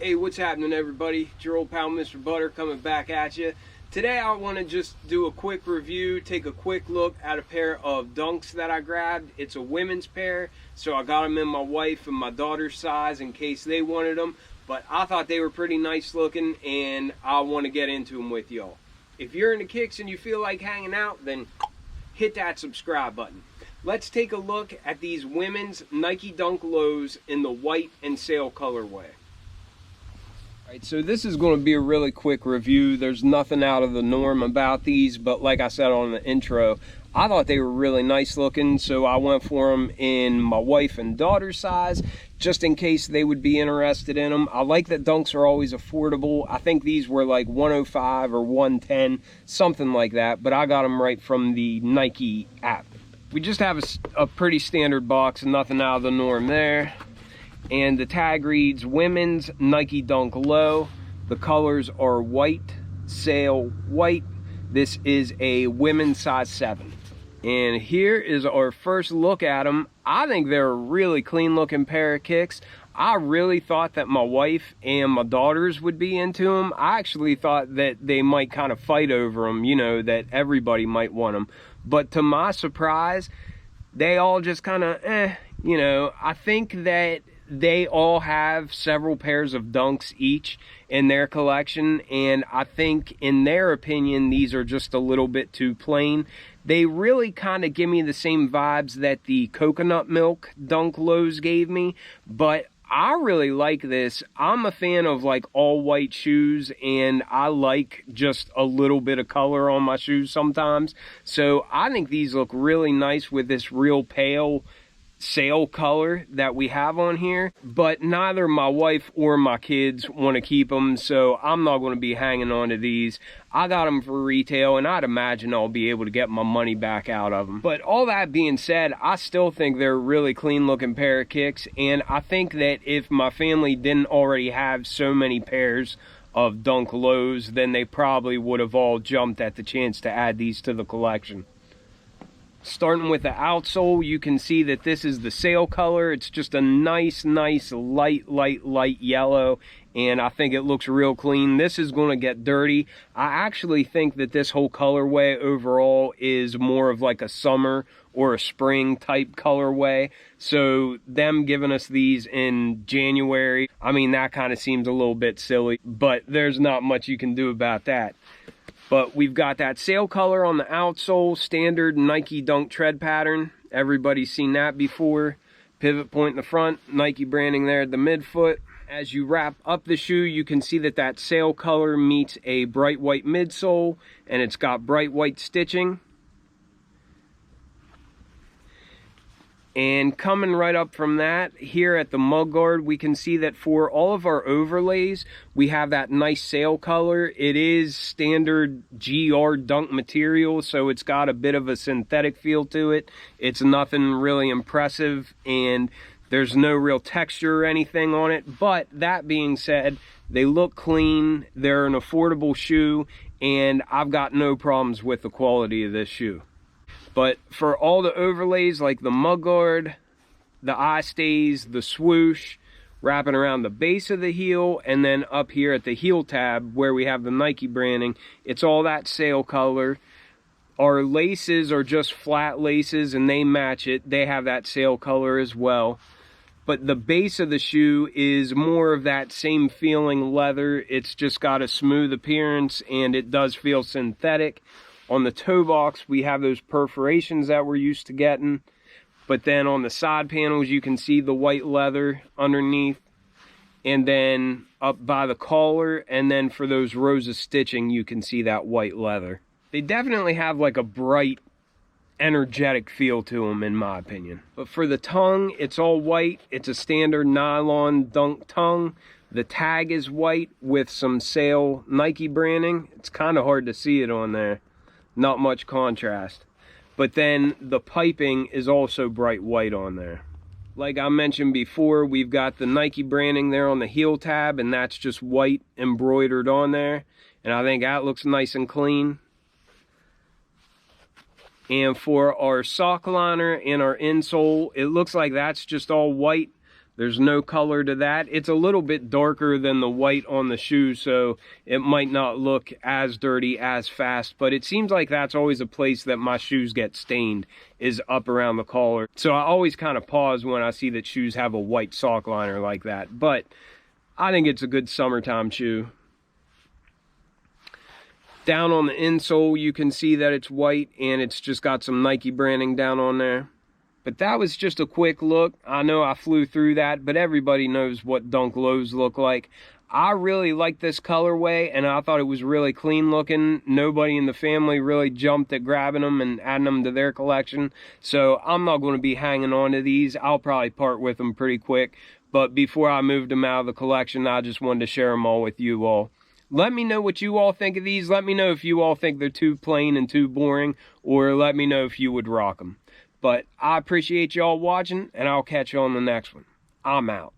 Hey, what's happening, everybody? It's your old pal Mr. Butter coming back at you. Today I want to just do a quick review, take a quick look at a pair of Dunks that I grabbed. It's a women's pair, so I got them in my wife and my daughter's size in case they wanted them. But I thought they were pretty nice looking, and I want to get into them with y'all. If you're into kicks and you feel like hanging out, then hit that subscribe button. Let's take a look at these women's Nike Dunk Lows in the white and sail colorway. Alright, so this is going to be a really quick review. There's nothing out of the norm about these, but like I said on the intro, I thought they were really nice looking, so I went for them in my wife and daughter's size, just in case they would be interested in them. I like that Dunks are always affordable. I think these were like 105 or 110, something like that, but I got them right from the Nike app. We just have a pretty standard box, nothing out of the norm there. And the tag reads Women's Nike Dunk Low. The colors are white, sail white. This is a women's size 7. And here is our first look at them. I think they're a really clean looking pair of kicks. I really thought that my wife and my daughters would be into them. I actually thought that they might kind of fight over them, you know, that everybody might want them. But to my surprise, they all just kind of, you know, I think that they all have several pairs of Dunks each in their collection, and I think in their opinion these are just a little bit too plain. They really kind of give me the same vibes that the coconut milk Dunk Lows gave me, but I really like this. I'm a fan of like all white shoes, and I like just a little bit of color on my shoes sometimes, so I think these look really nice with this real pale sail color that we have on here. But neither my wife or my kids want to keep them, so I'm not going to be hanging on to these. I got them for retail, and I'd imagine I'll be able to get my money back out of them. But all that being said, I still think they're a really clean looking pair of kicks, and I think that if my family didn't already have so many pairs of Dunk Lows, then they probably would have all jumped at the chance to add these to the collection. Starting with the outsole, you can see that this is the sail color. It's just a nice light yellow, and I think it looks real clean. This is going to get dirty. I actually think that this whole colorway overall is more of like a summer or a spring type colorway, so them giving us these in January, I mean, that kind of seems a little bit silly, but there's not much you can do about that. But we've got that sail color on the outsole, standard Nike Dunk tread pattern. Everybody's seen that before. Pivot point in the front, Nike branding there at the midfoot. As you wrap up the shoe, you can see that that sail color meets a bright white midsole, and it's got bright white stitching. And coming right up from that, here at the mudguard, we can see that for all of our overlays, we have that nice sail color. It is standard GR Dunk material, so it's got a bit of a synthetic feel to it. It's nothing really impressive, and there's no real texture or anything on it. But that being said, they look clean, they're an affordable shoe, and I've got no problems with the quality of this shoe. But for all the overlays like the mudguard, the eye stays, the swoosh, wrapping around the base of the heel, and then up here at the heel tab where we have the Nike branding, it's all that sail color. Our laces are just flat laces and they match it. They have that sail color as well. But the base of the shoe is more of that same feeling leather. It's just got a smooth appearance and it does feel synthetic. On the toe box, we have those perforations that we're used to getting. But then on the side panels, you can see the white leather underneath. And then up by the collar, and then for those rows of stitching, you can see that white leather. They definitely have like a bright, energetic feel to them, in my opinion. But for the tongue, it's all white. It's a standard nylon Dunk tongue. The tag is white with some sail Nike branding. It's kind of hard to see it on there. Not much contrast. But then the piping is also bright white on there. Like I mentioned before, we've got the Nike branding there on the heel tab, and that's just white embroidered on there. And I think that looks nice and clean. And for our sock liner and our insole, it looks like that's just all white. There's no color to that. It's a little bit darker than the white on the shoe, so it might not look as dirty as fast, but it seems like that's always a place that my shoes get stained, is up around the collar. So I always kind of pause when I see that shoes have a white sock liner like that, but I think it's a good summertime shoe. Down on the insole, you can see that it's white, and it's just got some Nike branding down on there. But that was just a quick look. I know I flew through that, but everybody knows what Dunk Lows look like. I really like this colorway, and I thought it was really clean looking. Nobody in the family really jumped at grabbing them and adding them to their collection. So I'm not going to be hanging on to these. I'll probably part with them pretty quick. But before I moved them out of the collection, I just wanted to share them all with you all. Let me know what you all think of these. Let me know if you all think they're too plain and too boring, or let me know if you would rock them. But I appreciate y'all watching, and I'll catch you on the next one. I'm out.